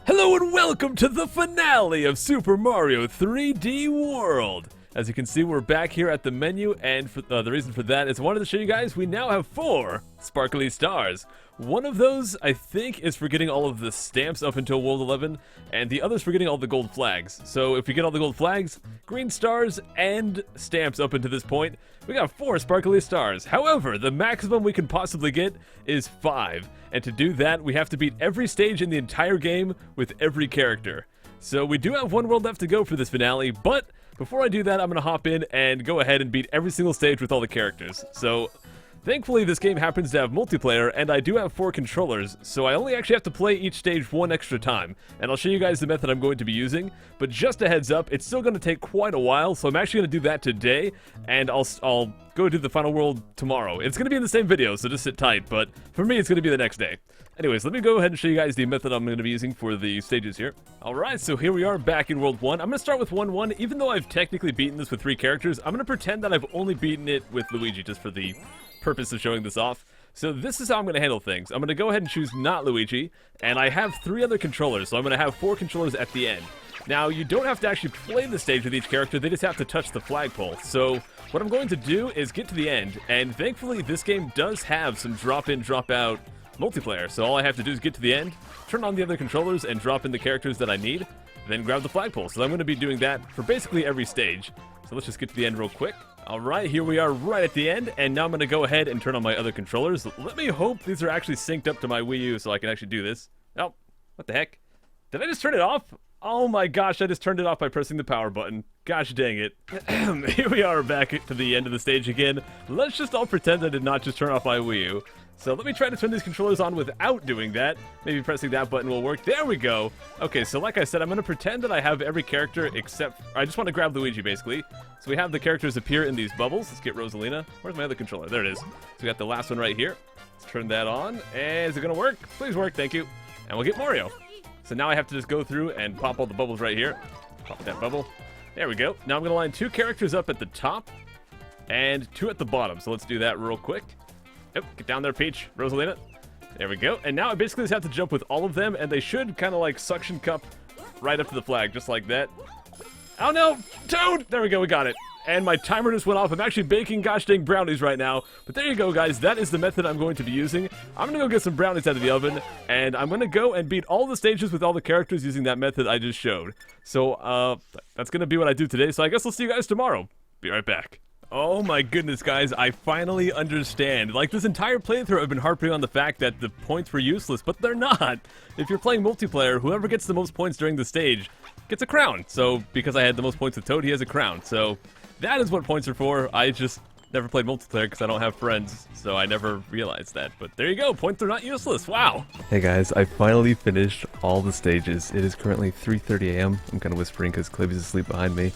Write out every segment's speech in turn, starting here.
Hello and welcome to the finale of Super Mario 3D World. As you can see, we're back here at the menu, and the reason for that is I wanted to show you guys we now have 4 sparkly stars. One of those, I think, is for getting all of the stamps up until World 11, and the other's for getting all the gold flags. So if we get all the gold flags, green stars, and stamps up until this point, we got 4 sparkly stars. However, the maximum we can possibly get is 5, and to do that, we have to beat every stage in the entire game with every character. So we do have 1 world left to go for this finale, but before I do that, I'm going to hop in and go ahead and beat every single stage with all the characters. So, thankfully this game happens to have multiplayer, and I do have 4 controllers, so I only actually have to play each stage 1 extra time. And I'll show you guys the method I'm going to be using, but just a heads up, it's still going to take quite a while, so I'm actually going to do that today, and I'll go do the final world tomorrow. It's going to be in the same video, so just sit tight, but for me it's going to be the next day. Anyways, let me go ahead and show you guys the method I'm going to be using for the stages here. Alright, so here we are back in World 1. I'm going to start with 1-1. Even though I've technically beaten this with 3 characters, I'm going to pretend that I've only beaten it with Luigi, just for the purpose of showing this off. So this is how I'm going to handle things. I'm going to go ahead and choose not Luigi, and I have 3 other controllers, so I'm going to have 4 controllers at the end. Now, you don't have to actually play the stage with each character, they just have to touch the flagpole. So what I'm going to do is get to the end, and thankfully this game does have some drop-in, drop-out multiplayer, so all I have to do is get to the end, turn on the other controllers, and drop in the characters that I need, then grab the flagpole. So I'm going to be doing that for basically every stage. So let's just get to the end real quick. Alright, here we are right at the end, and now I'm going to go ahead and turn on my other controllers. Let me hope these are actually synced up to my Wii U so I can actually do this. Oh, what the heck? Did I just turn it off? Oh my gosh, I just turned it off by pressing the power button. Gosh dang it. Here we are back to the end of the stage again. Let's just all pretend I did not just turn off my Wii U. So let me try to turn these controllers on without doing that. Maybe pressing that button will work. There we go. Okay, so like I said, I'm going to pretend that I have every character except... I just want to grab Luigi, basically. So we have the characters appear in these bubbles. Let's get Rosalina. Where's my other controller? There it is. So we got the last one right here. Let's turn that on. And is it going to work? Please work, thank you. And we'll get Mario. So now I have to just go through and pop all the bubbles right here. Pop that bubble. There we go. Now I'm going to line 2 characters up at the top and 2 at the bottom. So let's do that real quick. Yep, get down there, Peach, Rosalina. There we go. And now I basically just have to jump with all of them, and they should kind of like suction cup right up to the flag, just like that. Oh no, Toad! There we go, we got it. And my timer just went off. I'm actually baking gosh dang brownies right now. But there you go, guys. That is the method I'm going to be using. I'm going to go get some brownies out of the oven, and I'm going to go and beat all the stages with all the characters using that method I just showed. So, that's going to be what I do today. So I guess I'll see you guys tomorrow. Be right back. Oh my goodness, guys, I finally understand. Like, this entire playthrough I've been harping on the fact that the points were useless, but they're not. If you're playing multiplayer, whoever gets the most points during the stage gets a crown. So, because I had the most points with Toad, he has a crown. So, that is what points are for. I just never played multiplayer because I don't have friends, so I never realized that. But there you go, points are not useless, wow! Hey guys, I finally finished all the stages. It is currently 3:30 a.m. I'm kind of whispering because Clivy's asleep behind me.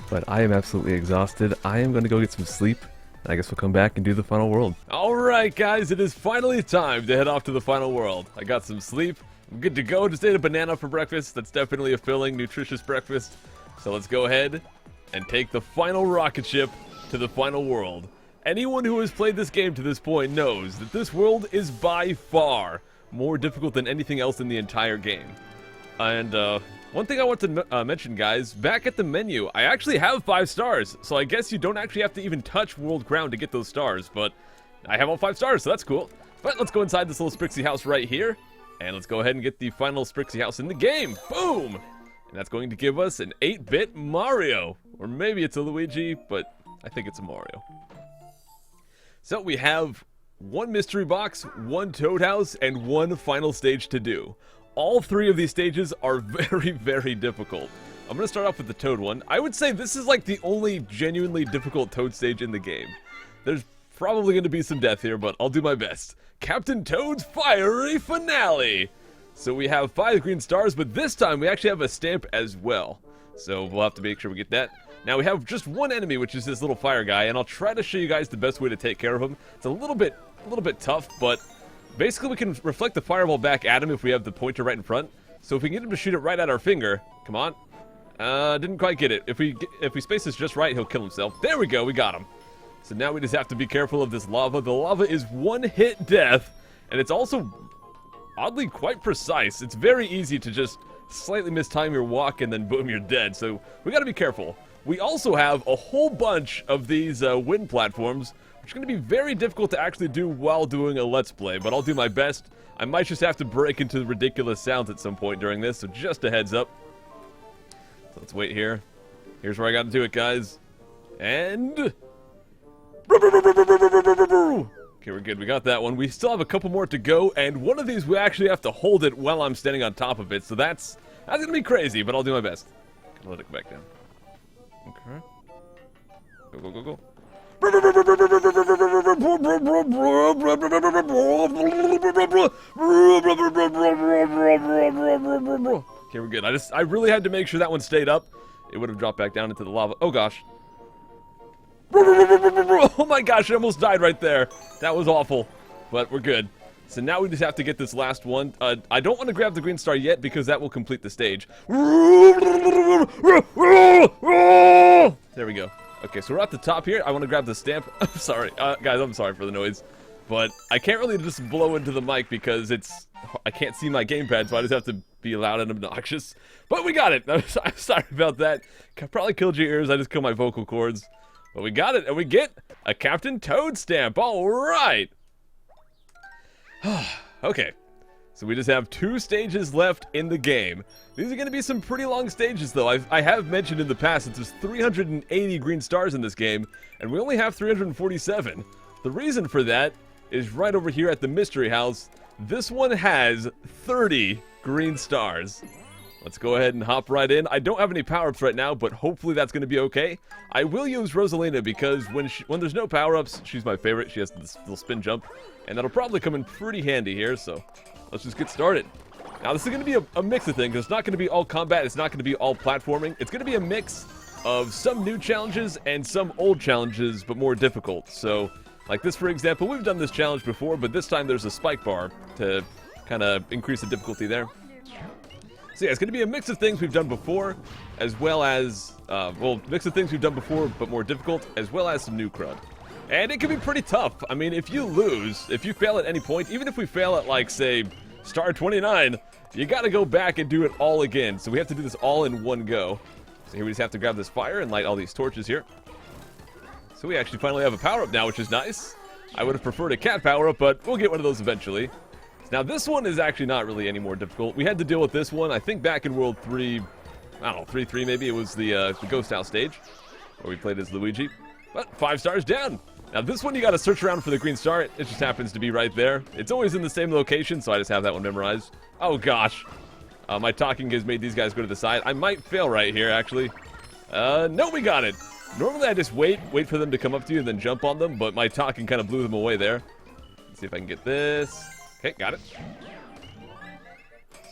But I am absolutely exhausted. I am going to go get some sleep. I guess we'll come back and do the final world. Alright guys, it is finally time to head off to the final world. I got some sleep. I'm good to go. Just ate a banana for breakfast. That's definitely a filling, nutritious breakfast. So let's go ahead and take the final rocket ship to the final world. Anyone who has played this game to this point knows that this world is by far more difficult than anything else in the entire game. And, one thing I want to mention, guys, back at the menu, I actually have 5 stars, so I guess you don't actually have to even touch World Crown to get those stars, but I have all 5 stars, so that's cool. But let's go inside this little Sprixie house right here, and let's go ahead and get the final Sprixie house in the game. Boom! And that's going to give us an 8-bit Mario, or maybe it's a Luigi, but I think it's a Mario. So we have 1 mystery box, 1 Toad house, and 1 final stage to do. All 3 of these stages are very, very difficult. I'm going to start off with the Toad one. I would say this is like the only genuinely difficult Toad stage in the game. There's probably going to be some death here, but I'll do my best. Captain Toad's Fiery Finale! So we have 5 green stars, but this time we actually have a stamp as well. So we'll have to make sure we get that. Now we have just 1 enemy, which is this little fire guy, and I'll try to show you guys the best way to take care of him. It's a little bit tough, but basically we can reflect the fireball back at him if we have the pointer right in front. So if we can get him to shoot it right at our finger, come on. Didn't quite get it. If we space this just right, he'll kill himself. There we go, we got him. So now we just have to be careful of this lava. The lava is 1-hit death, and it's also oddly quite precise. It's very easy to just slightly mistime your walk and then boom, you're dead. So we gotta be careful. We also have a whole bunch of these wind platforms, which are going to be very difficult to actually do while doing a Let's Play, but I'll do my best. I might just have to break into ridiculous sounds at some point during this, so just a heads up. So let's wait here. Here's where I got to do it, guys. And... Okay, we're good. We got that one. We still have a couple more to go, and one of these we actually have to hold it while I'm standing on top of it, so that's going to be crazy, but I'll do my best. Gonna let it go back down. Okay. Go, go, go, go. Okay, we're good. I really had to make sure that one stayed up. It would have dropped back down into the lava. Oh gosh. Oh my gosh, I almost died right there. That was awful. But we're good. So now we just have to get this last one. I don't want to grab the green star yet because that will complete the stage. There we go. Okay, so we're at the top here. I want to grab the stamp. I'm sorry. Guys, I'm sorry for the noise. But I can't really just blow into the mic because I can't see my gamepad, so I just have to be loud and obnoxious. But we got it. I'm sorry about that. Probably killed your ears. I just killed my vocal cords. But we got it, and we get a Captain Toad stamp. All right. Okay, so we just have 2 stages left in the game. These are going to be some pretty long stages, though. I have mentioned in the past that there's 380 green stars in this game, and we only have 347. The reason for that is right over here at the mystery house. This one has 30 green stars. Let's go ahead and hop right in. I don't have any power-ups right now, but hopefully that's going to be okay. I will use Rosalina because when there's no power-ups, she's my favorite. She has this little spin jump, and that'll probably come in pretty handy here, so let's just get started. Now, this is going to be a mix of things. It's not going to be all combat. It's not going to be all platforming. It's going to be a mix of some new challenges and some old challenges, but more difficult. So, like this, for example, we've done this challenge before, but this time there's a spike bar to kind of increase the difficulty there. So yeah, it's going to be a mix of things we've done before, as well as, mix of things we've done before, but more difficult, as well as some new crud. And it can be pretty tough. I mean, if you lose, if you fail at any point, even if we fail at, like, say, star 29, you got to go back and do it all again. So we have to do this all in one go. So here we just have to grab this fire and light all these torches here. So we actually finally have a power-up now, which is nice. I would have preferred a cat power-up, but we'll get one of those eventually. Now, this one is actually not really any more difficult. We had to deal with this one, I think, back in World 3, I don't know, 3-3 maybe. It was the Ghost House stage, where we played as Luigi. But 5 stars down. Now, this one, you got to search around for the green star. It just happens to be right there. It's always in the same location, so I just have that one memorized. Oh, gosh. My talking has made these guys go to the side. I might fail right here, actually. No, we got it. Normally, I just wait for them to come up to you and then jump on them, but my talking kind of blew them away there. Let's see if I can get this. Okay, got it.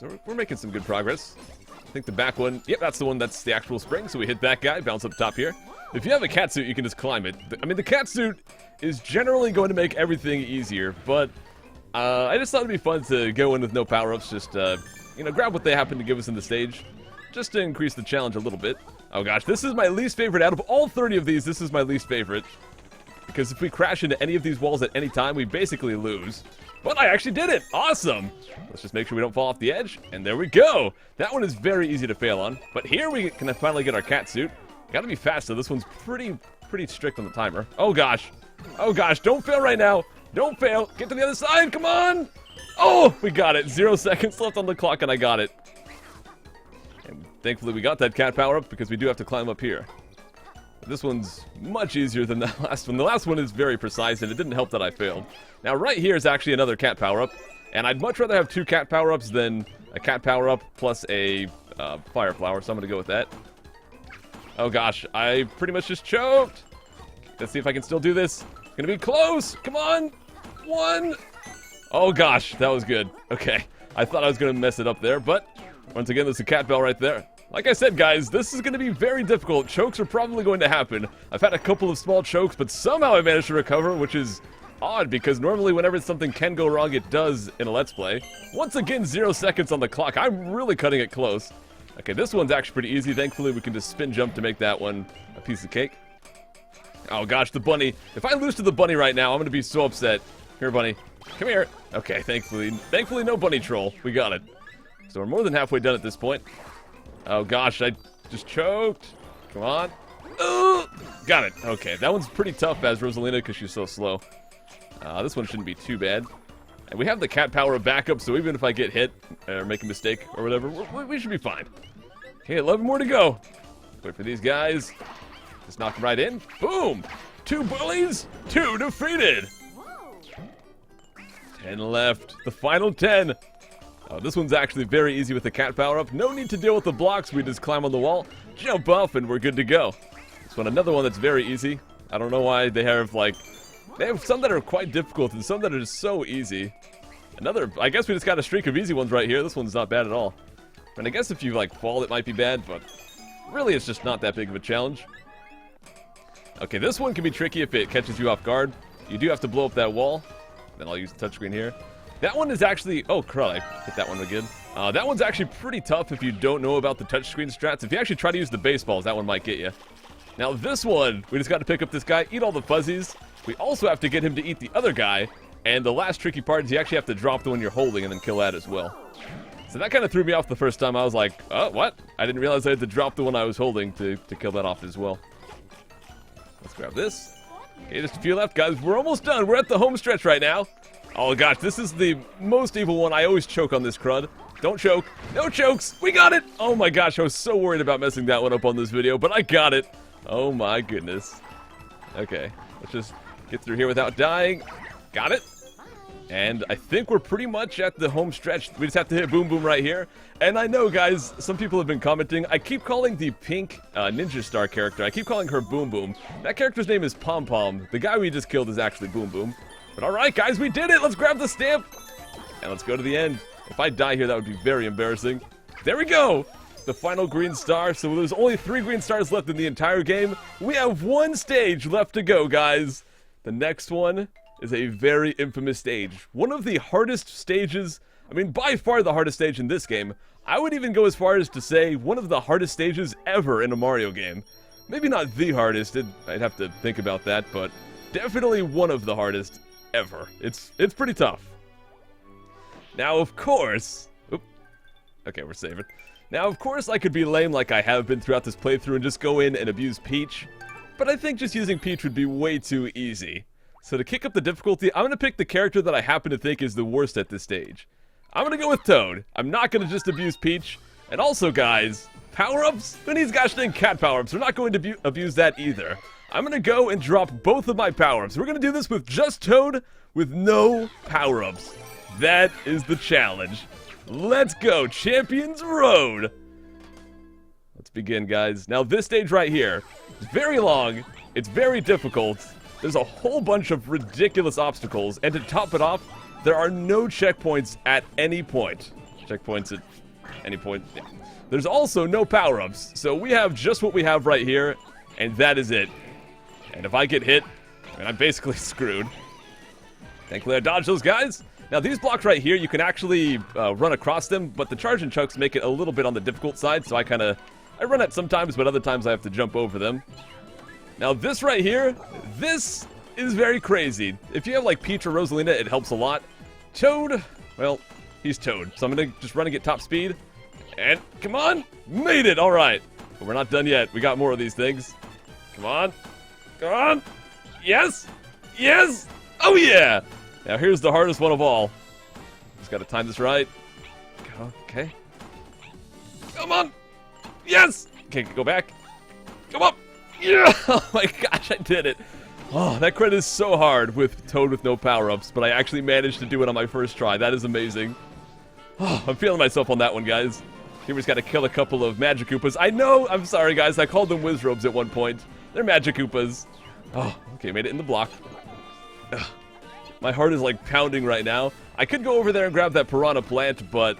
So we're making some good progress. I think the back one, yep, that's the one that's the actual spring. So we hit that guy, bounce up top here. If you have a cat suit, you can just climb it. I mean, the cat suit is generally going to make everything easier, but I just thought it'd be fun to go in with no power-ups, just, you know, grab what they happen to give us in the stage, just to increase the challenge a little bit. Oh gosh, this is my least favorite. Out of all 30 of these, this is my least favorite. Because if we crash into any of these walls at any time, we basically lose. But I actually did it! Awesome! Let's just make sure we don't fall off the edge, and there we go! That one is very easy to fail on. But here we can finally get our cat suit. Gotta be fast, though. This one's pretty strict on the timer. Oh gosh. Oh gosh, don't fail right now! Don't fail! Get to the other side, come on! Oh, we got it! 0 seconds left on the clock, and I got it. And thankfully we got that cat power up, because we do have to climb up here. This one's much easier than the last one. The last one is very precise, and it didn't help that I failed. Now, right here is actually another cat power-up, and I'd much rather have 2 cat power-ups than a cat power-up plus a fire flower, so I'm going to go with that. Oh, gosh. I pretty much just choked. Let's see if I can still do this. It's going to be close. Come on. 1. Oh, gosh. That was good. Okay. I thought I was going to mess it up there, but once again, there's a cat bell right there. Like I said, guys, this is going to be very difficult. Chokes are probably going to happen. I've had a couple of small chokes, but somehow I managed to recover, which is odd, because normally whenever something can go wrong, it does in a Let's Play. Once again, 0 seconds on the clock. I'm really cutting it close. Okay, this one's actually pretty easy. Thankfully, we can just spin jump to make that one a piece of cake. Oh, gosh, the bunny. If I lose to the bunny right now, I'm going to be so upset. Here, bunny. Come here. Okay, thankfully no bunny troll. We got it. So we're more than halfway done at this point. Oh gosh, I just choked. Come on. Got it. Okay, that one's pretty tough as Rosalina because she's so slow. This one shouldn't be too bad. And we have the cat power of backup, so even if I get hit or make a mistake or whatever, we should be fine. Okay, 11 more to go. Wait for these guys. Just knock them right in. Boom! 2 bullies, 2 defeated. 10 left. The final 10. Oh, this one's actually very easy with the cat power-up. No need to deal with the blocks. We just climb on the wall, jump off, and we're good to go. This one, another one that's very easy. I don't know why they have, like... They have some that are quite difficult and some that are just so easy. Another... I guess we just got a streak of easy ones right here. This one's not bad at all. And I guess if you, like, fall, it might be bad, but... Really, it's just not that big of a challenge. Okay, this one can be tricky if it catches you off guard. You do have to blow up that wall. Then I'll use the touchscreen here. That one is actually... Oh, crud, I hit that one again. That one's actually pretty tough if you don't know about the touchscreen strats. If you actually try to use the baseballs, that one might get you. Now, this one, we just got to pick up this guy, eat all the fuzzies. We also have to get him to eat the other guy. And the last tricky part is you actually have to drop the one you're holding and then kill that as well. So that kind of threw me off the first time. I was like, oh, what? I didn't realize I had to drop the one I was holding to kill that off as well. Let's grab this. Okay, just a few left, guys. We're almost done. We're at the home stretch right now. Oh, gosh, this is the most evil one. I always choke on this crud. Don't choke. No chokes. We got it. Oh, my gosh. I was so worried about messing that one up on this video, but I got it. Oh, my goodness. Okay, let's just get through here without dying. Got it. And I think we're pretty much at the home stretch. We just have to hit Boom Boom right here. And I know, guys, some people have been commenting. I keep calling the pink Ninja Star character, I keep calling her Boom Boom. That character's name is Pom Pom. The guy we just killed is actually Boom Boom. But alright, guys, we did it! Let's grab the stamp! And let's go to the end. If I die here, that would be very embarrassing. There we go! The final green star. So there's only 3 green stars left in the entire game. We have 1 stage left to go, guys. The next one is a very infamous stage. One of the hardest stages, I mean, by far the hardest stage in this game. I would even go as far as to say one of the hardest stages ever in a Mario game. Maybe not the hardest, I'd have to think about that, but definitely one of the hardest ever. It's pretty tough. Now, of course... Okay, we're saving. Now, of course, I could be lame like I have been throughout this playthrough and just go in and abuse Peach. But I think just using Peach would be way too easy. So to kick up the difficulty, I'm going to pick the character that I happen to think is the worst at this stage. I'm going to go with Toad. I'm not going to just abuse Peach. And also, guys, power-ups? Who needs gosh dang cat power-ups? We're not going to abuse that either. I'm going to go and drop both of my power-ups. We're going to do this with just Toad with no power-ups. That is the challenge. Let's go, Champions Road! Let's begin, guys. Now, this stage right here is very long. It's very difficult. There's a whole bunch of ridiculous obstacles, and to top it off, there are no checkpoints at any point. Checkpoints at any point. Yeah. There's also no power-ups, so we have just what we have right here, and that is it. And if I get hit, I mean, I'm basically screwed. Thankfully, I dodged those guys. Now, these blocks right here, you can actually run across them, but the charge and chucks make it a little bit on the difficult side, so I run it sometimes, but other times I have to jump over them. Now, this right here, this is very crazy. If you have, like, Peach or Rosalina, it helps a lot. Toad, well, he's Toad, so I'm going to just run and get top speed. And, come on, made it, all right. But we're not done yet. We got more of these things. Come on, come on, yes, yes, oh yeah. Now, here's the hardest one of all. Just got to time this right. Okay. Come on, yes. Okay, go back. Come on. Yeah! Oh my gosh, I did it. Oh, that credit is so hard with Toad with no power-ups, but I actually managed to do it on my first try. That is amazing. Oh, I'm feeling myself on that one, guys. Here we just gotta kill a couple of Magikoopas. I know, I'm sorry, guys. I called them Wizrobes at one point. They're Magikoopas. Oh, okay, made it in the block. Ugh. My heart is, like, pounding right now. I could go over there and grab that Piranha Plant, but...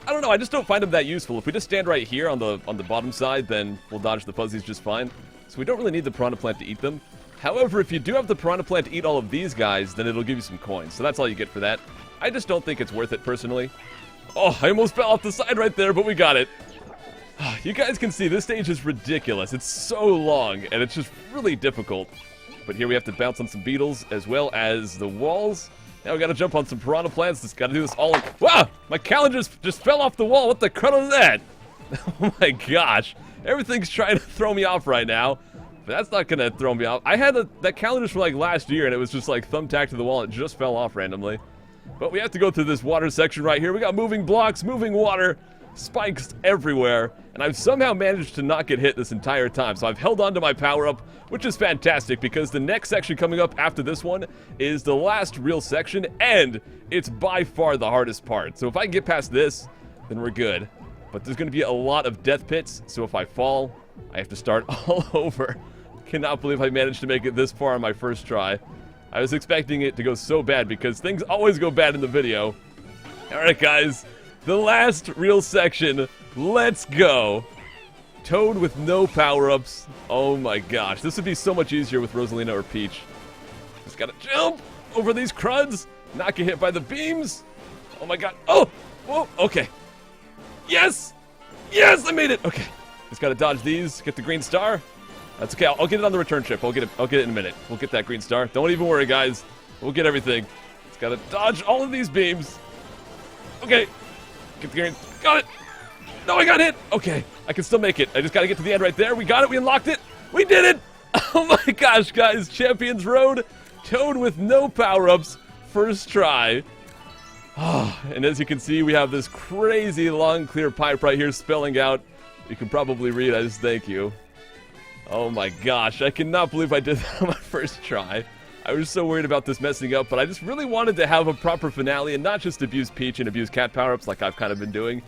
I don't know, I just don't find them that useful. If we just stand right here on the bottom side, then we'll dodge the fuzzies just fine. So we don't really need the Piranha Plant to eat them. However, if you do have the Piranha Plant to eat all of these guys, then it'll give you some coins. So that's all you get for that. I just don't think it's worth it, personally. Oh, I almost fell off the side right there, but we got it. You guys can see this stage is ridiculous. It's so long, and it's just really difficult. But here we have to bounce on some beetles, as well as the walls. Now we gotta jump on some piranha plants. Just gotta do this all in. Wow! My calendar just fell off the wall. What the crud was that? Oh my gosh. Everything's trying to throw me off right now. But that's not gonna throw me off. I had that calendar for like last year and it was just like thumbtacked to the wall and it just fell off randomly. But we have to go through this water section right here. We got moving blocks, moving water, spikes everywhere. And I've somehow managed to not get hit this entire time. So I've held on to my power-up, which is fantastic because the next section coming up after this one is the last real section. And it's by far the hardest part. So if I can get past this, then we're good. But there's going to be a lot of death pits. So if I fall, I have to start all over. Cannot believe I managed to make it this far on my first try. I was expecting it to go so bad because things always go bad in the video. Alright guys, the last real section. Let's go. Toad with no power-ups. Oh my gosh, this would be so much easier with Rosalina or Peach. Just gotta jump over these cruds. Not get hit by the beams. Oh my god. Oh! Whoa, okay. Yes! Yes, I made it! Okay. Just gotta dodge these, get the green star. That's okay, I'll get it on the return trip. I'll get it in a minute. We'll get that green star. Don't even worry, guys. We'll get everything. Just gotta dodge all of these beams. Okay. Get the green. Got it! No, I got hit! Okay, I can still make it. I just gotta get to the end right there. We got it, we unlocked it! We did it! Oh my gosh, guys. Champions Road. Toad with no power-ups. First try. Oh, and as you can see, we have this crazy long clear pipe right here spelling out. You can probably read as thank you. Oh my gosh, I cannot believe I did that on my first try. I was so worried about this messing up, but I just really wanted to have a proper finale and not just abuse Peach and abuse cat power-ups like I've kind of been doing.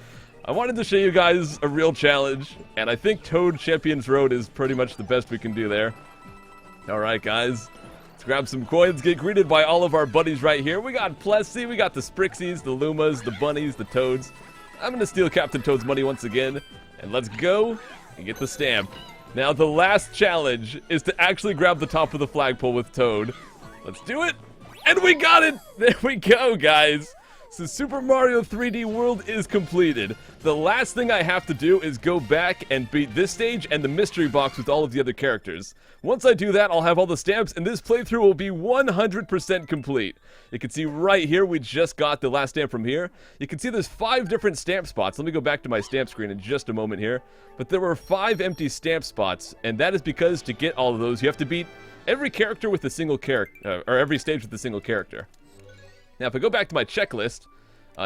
I wanted to show you guys a real challenge, and I think Toad Champions Road is pretty much the best we can do there. Alright guys, let's grab some coins, get greeted by all of our buddies right here. We got Plessy, we got the Sprixies, the Lumas, the Bunnies, the Toads. I'm gonna steal Captain Toad's money once again, and let's go and get the stamp. Now, the last challenge is to actually grab the top of the flagpole with Toad. Let's do it! And we got it! There we go, guys! So Super Mario 3D World is completed. The last thing I have to do is go back and beat this stage and the mystery box with all of the other characters. Once I do that, I'll have all the stamps, and this playthrough will be 100% complete. You can see right here, we just got the last stamp from here. You can see there's 5 different stamp spots. Let me go back to my stamp screen in just a moment here. But there were 5 empty stamp spots, and that is because to get all of those, you have to beat every character with a single character, or every stage with a single character. Now, if I go back to my checklist,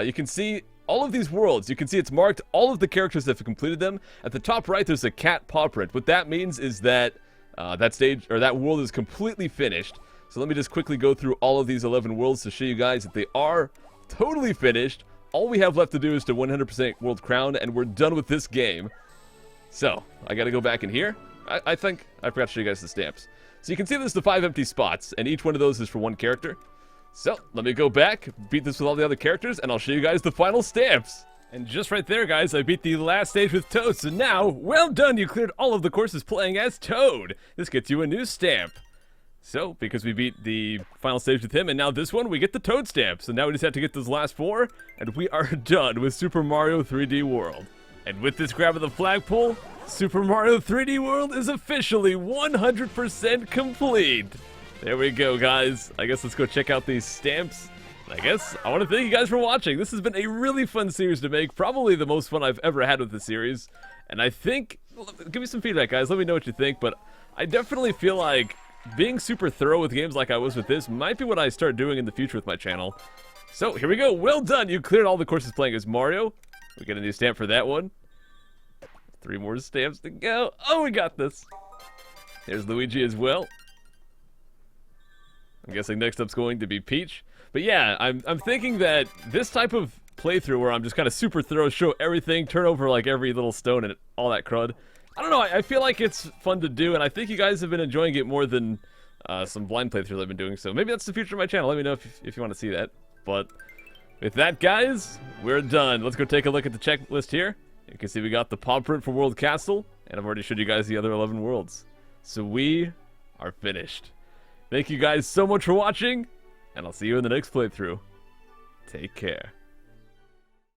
you can see all of these worlds. You can see it's marked all of the characters that have completed them. At the top right, there's a cat paw print. What that means is that that stage, or that world is completely finished. So let me just quickly go through all of these 11 worlds to show you guys that they are totally finished. All we have left to do is to 100% world crown, and we're done with this game. So, I gotta go back in here. I think I forgot to show you guys the stamps. So you can see there's the 5 empty spots, and each one of those is for one character. So, let me go back, beat this with all the other characters, and I'll show you guys the final stamps. And just right there, guys, I beat the last stage with Toad, so now, well done, you cleared all of the courses playing as Toad. This gets you a new stamp. So, because we beat the final stage with him, and now this one, we get the Toad stamp. So now we just have to get those last 4, and we are done with Super Mario 3D World. And with this grab of the flagpole, Super Mario 3D World is officially 100% complete. There we go, guys. I guess let's go check out these stamps. I guess I want to thank you guys for watching. This has been a really fun series to make. Probably the most fun I've ever had with the series. And I think, give me some feedback, guys. Let me know what you think. But I definitely feel like being super thorough with games like I was with this might be what I start doing in the future with my channel. So here we go. Well done. You cleared all the courses playing as Mario. We get a new stamp for that one. 3 more stamps to go. Oh, we got this. There's Luigi as well. I'm guessing next up's going to be Peach. But yeah, I'm thinking that this type of playthrough where I'm just kind of super thorough, show everything, turn over like every little stone and all that crud. I don't know, I feel like it's fun to do, and I think you guys have been enjoying it more than some blind playthroughs I've been doing. So maybe that's the future of my channel. Let me know if you want to see that. But with that, guys, we're done. Let's go take a look at the checklist here. You can see we got the paw print for World Castle, and I've already showed you guys the other 11 worlds. So we are finished. Thank you guys so much for watching, and I'll see you in the next playthrough. Take care.